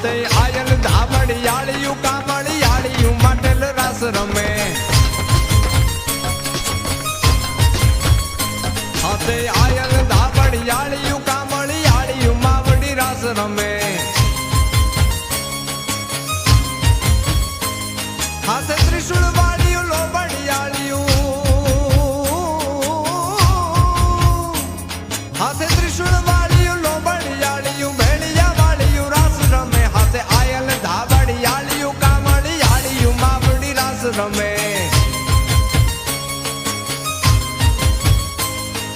હાથે આયલ ધામડિયાળિયું કામડિયાળિયું માટેલ રાસ રમે હાથે આયલ ધામડિયાળિયું કામડિયાળિયું માવડી રાસ રમે હાથે ત્રિશુળ વાળિયું લોબડિયાળિયું હાથે ત્રિશુળ વાળિયું લોબડિયાળિયું ભેળિયા વાળિયું રાસ રમે હાથે આયલ ધાબડિયાળિયું કામડિયાળિયું માવડી રાસ રમે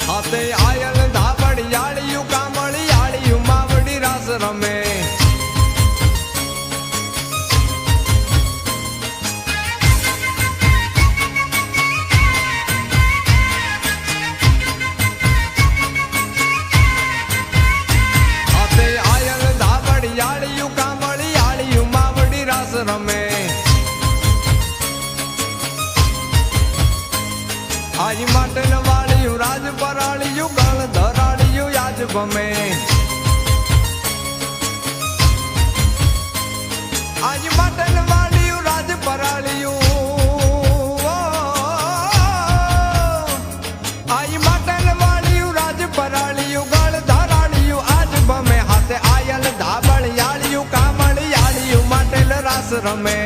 હાથે આયલ ધાબડિયાળિયું કામડિયાળિયું માવડી રાસ રમે રમે આજ માટલ વાળિયું રાજ પરાળિયું ગણ ધરાળિયું યાજ ગમે આજ માટલ વાળિયું રાજ પરાળિયું આજ માટલ વાળિયું રાજ પરાળિયું ગણ ધરાળિયું આજ ગમે હાથે આયલ ધાબળિયાળિયું કામળિયાળિયું માટેલ રાસ રમે